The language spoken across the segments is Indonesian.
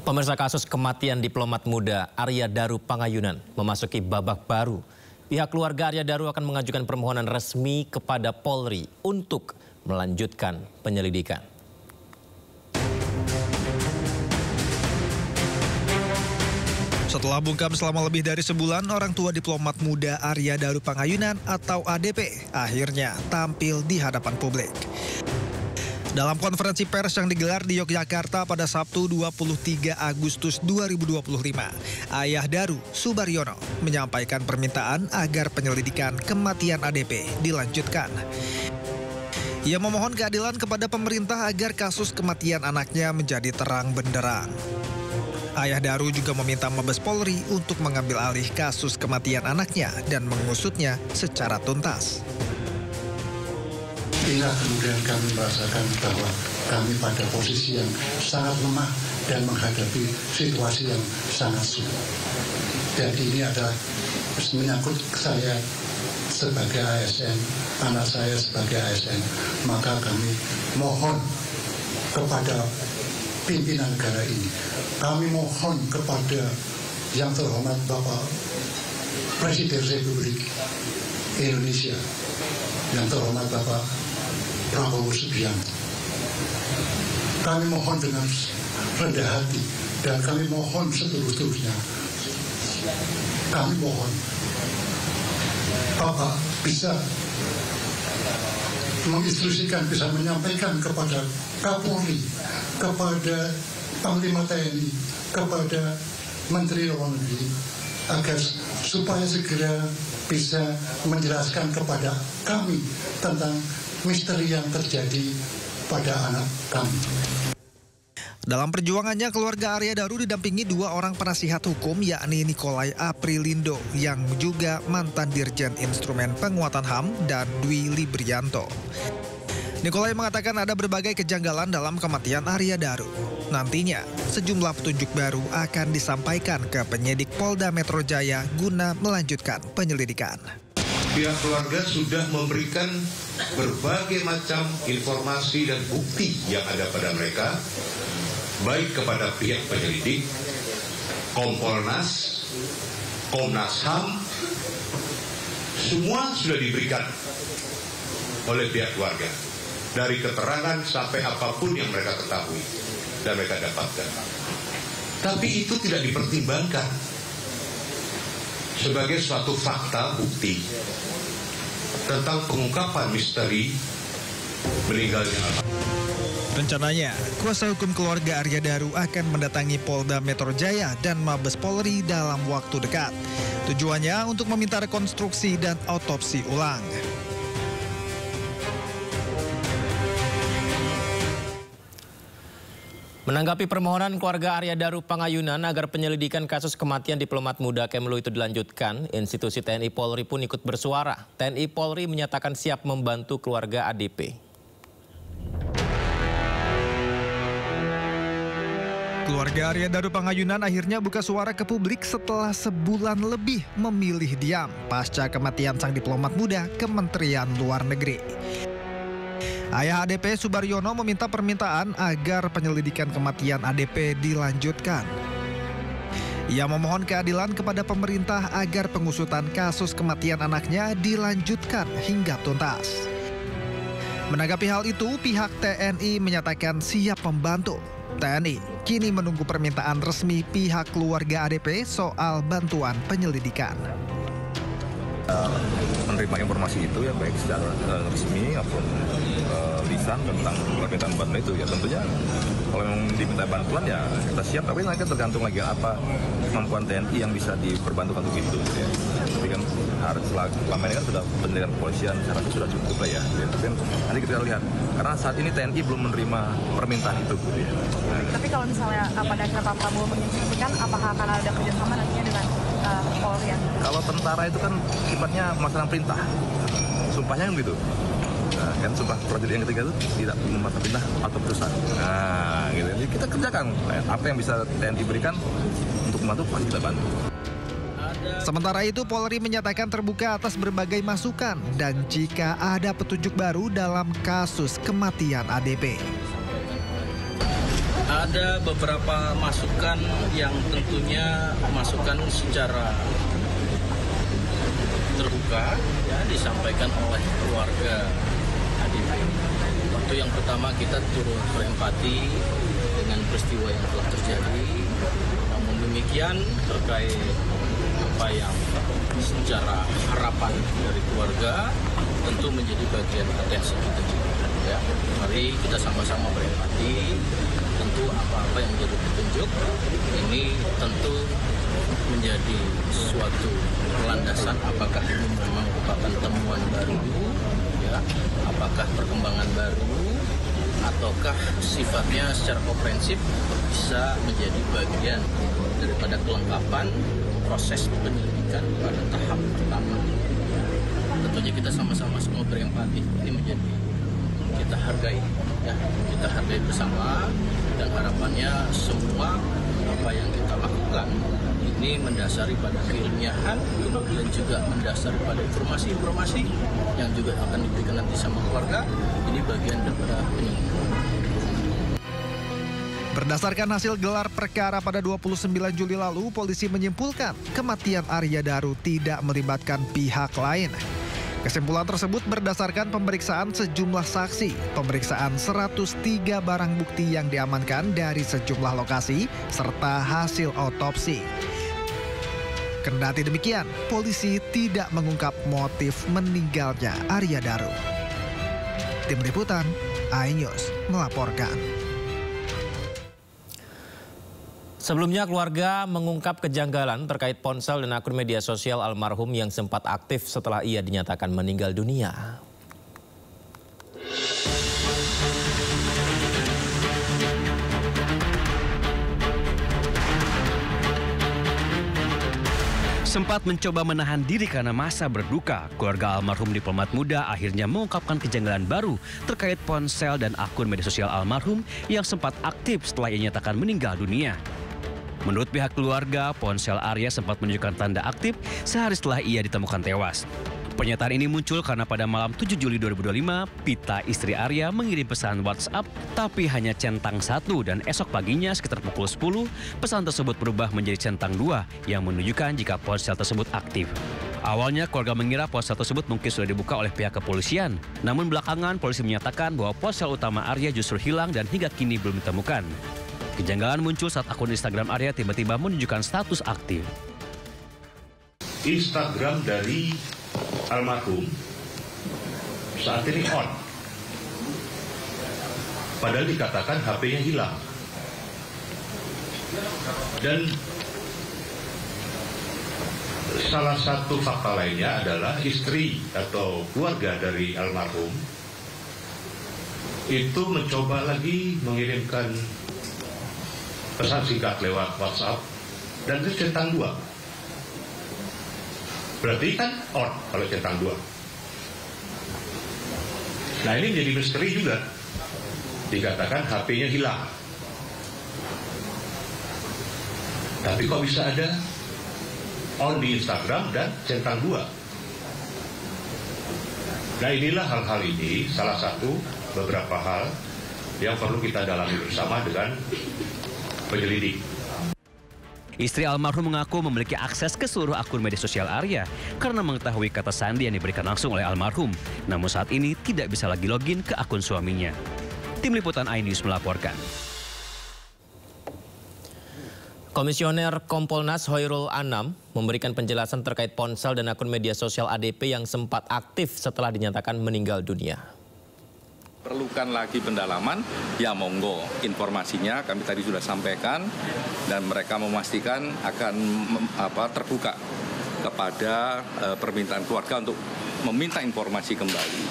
Pemirsa, kasus kematian diplomat muda Arya Daru Pangayunan memasuki babak baru. Pihak keluarga Arya Daru akan mengajukan permohonan resmi kepada Polri untuk melanjutkan penyelidikan. Setelah bungkam selama lebih dari sebulan, orang tua diplomat muda Arya Daru Pangayunan atau ADP akhirnya tampil di hadapan publik. Dalam konferensi pers yang digelar di Yogyakarta pada Sabtu 23 Agustus 2025, ayah Daru, Subaryono, menyampaikan permintaan agar penyelidikan kematian ADP dilanjutkan. Ia memohon keadilan kepada pemerintah agar kasus kematian anaknya menjadi terang benderang. Ayah Daru juga meminta Mabes Polri untuk mengambil alih kasus kematian anaknya dan mengusutnya secara tuntas. Inilah kemudian kami merasakan bahwa kami pada posisi yang sangat lemah dan menghadapi situasi yang sangat sulit. Dan ini adalah menyangkut saya sebagai ASN, anak saya sebagai ASN. Maka kami mohon kepada pimpinan negara ini, kami mohon kepada yang terhormat Bapak Presiden Republik Indonesia, yang terhormat Bapak Prabowo Subianto. Kami mohon dengan rendah hati dan kami mohon seterus-terusnya. Kami mohon Bapak bisa menginstruksikan, bisa menyampaikan kepada Kapolri, kepada Panglima TNI, kepada Menteri Luar Negeri agar supaya segera bisa menjelaskan kepada kami tentang misteri yang terjadi pada anak kami. Dalam perjuangannya, keluarga Arya Daru didampingi dua orang penasihat hukum, yakni Nikolai Aprilindo yang juga mantan Dirjen Instrumen Penguatan HAM dan Dwi Librianto. Nikolai mengatakan ada berbagai kejanggalan dalam kematian Arya Daru. Nantinya, sejumlah petunjuk baru akan disampaikan ke penyidik Polda Metro Jaya guna melanjutkan penyelidikan. Pihak keluarga sudah memberikan berbagai macam informasi dan bukti yang ada pada mereka, baik kepada pihak penyelidik, Kompolnas, Komnas HAM, semua sudah diberikan oleh pihak keluarga, dari keterangan sampai apapun yang mereka ketahui dan mereka dapatkan. Tapi itu tidak dipertimbangkan sebagai suatu fakta bukti tentang pengungkapan misteri meninggalnya anak. Rencananya, kuasa hukum keluarga Arya Daru akan mendatangi Polda Metro Jaya dan Mabes Polri dalam waktu dekat. Tujuannya untuk meminta rekonstruksi dan autopsi ulang. Menanggapi permohonan keluarga Arya Daru Pangayunan agar penyelidikan kasus kematian diplomat muda Kemlu itu dilanjutkan, institusi TNI Polri pun ikut bersuara. TNI Polri menyatakan siap membantu keluarga ADP. Keluarga Arya Daru Pangayunan akhirnya buka suara ke publik setelah sebulan lebih memilih diam pasca kematian sang diplomat muda Kementerian Luar Negeri. Ayah ADP Subaryono meminta permintaan agar penyelidikan kematian ADP dilanjutkan. Ia memohon keadilan kepada pemerintah agar pengusutan kasus kematian anaknya dilanjutkan hingga tuntas. Menanggapi hal itu, pihak TNI menyatakan siap membantu. TNI kini menunggu permintaan resmi pihak keluarga ADP soal bantuan penyelidikan. Menerima informasi itu ya baik secara resmi maupun lisan tentang permintaan bantuan itu ya tentunya kalau memang diminta bantuan ya kita siap, tapi nanti tergantung lagi apa kemampuan TNI yang bisa diperbantukan untuk itu ya. Tapi kan harus selama ini kan sudah pendidikan kepolisian saya rasa sudah cukup lah ya. Tapi nanti kita lihat karena saat ini TNI belum menerima permintaan itu ya. Tapi kalau misalnya pada akhirnya Pak Prabowo menginstruksikan apakah akan ada kerjasama nantinya dengan Polri? Kalau tentara itu kan sifatnya melaksanakan perintah, sumpahnya kan gitu. Nah, kan sumpah prajurit yang ketiga itu tidak membuat perintah atau putusan. Nah, gitu. Jadi kita kerjakan apa yang bisa TNI berikan untuk membantu pasti kita bantu. Sementara itu, Polri menyatakan terbuka atas berbagai masukan dan jika ada petunjuk baru dalam kasus kematian ADP. Ada beberapa masukan yang tentunya masukan secara terbuka ya, disampaikan oleh keluarga ADP. Waktu yang pertama kita turut berempati dengan peristiwa yang telah terjadi. Namun demikian terkait apa yang secara harapan dari keluarga tentu menjadi bagian atensi kita juga. Ya, mari kita sama-sama berempati. Tentu apa-apa yang menjadi petunjuk ini tentu menjadi suatu landasan apakah ini memang merupakan temuan baru, ya, apakah perkembangan baru, ataukah sifatnya secara komprehensif bisa menjadi bagian daripada kelengkapan proses penyelidikan pada tahap pertama. Tentunya kita sama-sama semua berempati, ini menjadi kita hargai, ya, kita hargai bersama, dan harapannya semua apa yang kita lakukan ini mendasari pada keilmiahan, kemudian juga mendasari pada informasi-informasi yang juga akan diberikan nanti sama keluarga. Ini bagian daripada penyelidikan. Berdasarkan hasil gelar perkara pada 29 Juli lalu, polisi menyimpulkan kematian Arya Daru tidak melibatkan pihak lain. Kesimpulan tersebut berdasarkan pemeriksaan sejumlah saksi, pemeriksaan 103 barang bukti yang diamankan dari sejumlah lokasi, serta hasil otopsi. Kendati demikian, polisi tidak mengungkap motif meninggalnya Arya Daru. Tim Liputan, iNews melaporkan. Sebelumnya, keluarga mengungkap kejanggalan terkait ponsel dan akun media sosial almarhum yang sempat aktif setelah ia dinyatakan meninggal dunia. Sempat mencoba menahan diri karena masa berduka, keluarga almarhum diplomat muda akhirnya mengungkapkan kejanggalan baru terkait ponsel dan akun media sosial almarhum yang sempat aktif setelah ia dinyatakan meninggal dunia. Menurut pihak keluarga, ponsel Arya sempat menunjukkan tanda aktif sehari setelah ia ditemukan tewas. Pernyataan ini muncul karena pada malam 7 Juli 2025, Pita, istri Arya, mengirim pesan WhatsApp tapi hanya centang 1, dan esok paginya sekitar pukul 10, pesan tersebut berubah menjadi centang 2 yang menunjukkan jika ponsel tersebut aktif. Awalnya keluarga mengira ponsel tersebut mungkin sudah dibuka oleh pihak kepolisian. Namun belakangan polisi menyatakan bahwa ponsel utama Arya justru hilang dan hingga kini belum ditemukan. Kejanggalan muncul saat akun Instagram Arya tiba-tiba menunjukkan status aktif. Instagram dari almarhum saat ini on. Padahal dikatakan HP-nya hilang. Dan salah satu fakta lainnya adalah istri atau keluarga dari almarhum itu mencoba lagi mengirimkan pesan singkat lewat WhatsApp dan itu centang 2. Berarti kan on kalau centang 2. Nah ini menjadi misteri juga. Dikatakan HP-nya hilang. Tapi kok bisa ada on di Instagram dan centang 2? Nah inilah hal-hal ini salah satu beberapa hal yang perlu kita dalami bersama dengan penyelidik. Istri almarhum mengaku memiliki akses ke seluruh akun media sosial Arya karena mengetahui kata sandi yang diberikan langsung oleh almarhum. Namun saat ini tidak bisa lagi login ke akun suaminya. Tim Liputan iNews melaporkan. Komisioner Kompolnas Hoirul Anam memberikan penjelasan terkait ponsel dan akun media sosial ADP yang sempat aktif setelah dinyatakan meninggal dunia. Perlukan lagi pendalaman, ya monggo informasinya kami tadi sudah sampaikan dan mereka memastikan akan terbuka kepada permintaan keluarga untuk meminta informasi kembali.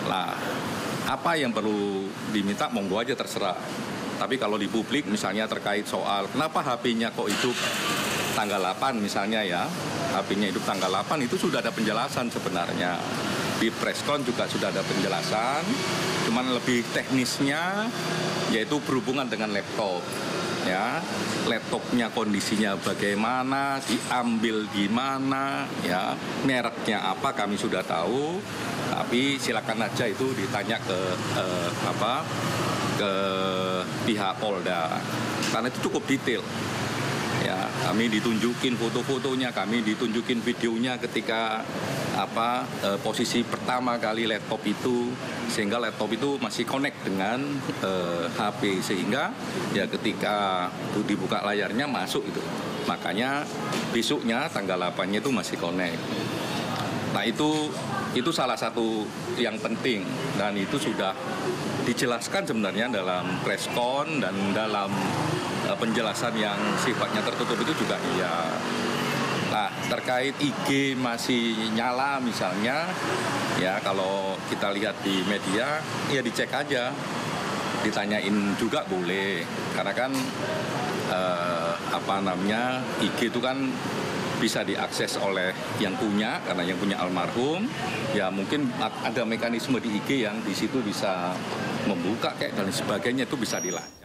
Nah, apa yang perlu diminta monggo aja terserah. Tapi kalau di publik misalnya terkait soal kenapa HP-nya kok hidup tanggal 8 misalnya ya, HP-nya hidup tanggal 8 itu sudah ada penjelasan sebenarnya. Di preskon juga sudah ada penjelasan, cuman lebih teknisnya yaitu berhubungan dengan laptop. Ya, laptopnya kondisinya bagaimana, diambil gimana, ya, mereknya apa kami sudah tahu, tapi silakan aja itu ditanya ke ke pihak Polda karena itu cukup detail. Ya, kami ditunjukin foto-fotonya, kami ditunjukin videonya ketika posisi pertama kali laptop itu, sehingga laptop itu masih connect dengan HP, sehingga ya ketika dibuka layarnya masuk itu. Makanya besoknya tanggal 8-nya itu masih connect. Nah itu salah satu yang penting dan itu sudah dijelaskan sebenarnya dalam press con dan dalam penjelasan yang sifatnya tertutup itu juga iya. Nah, terkait IG masih nyala misalnya, ya kalau kita lihat di media, ya dicek aja, ditanyain juga boleh. Karena kan IG itu kan bisa diakses oleh yang punya, karena yang punya almarhum, ya mungkin ada mekanisme di IG yang di situ bisa membuka kayak dan sebagainya, itu bisa dilakukan.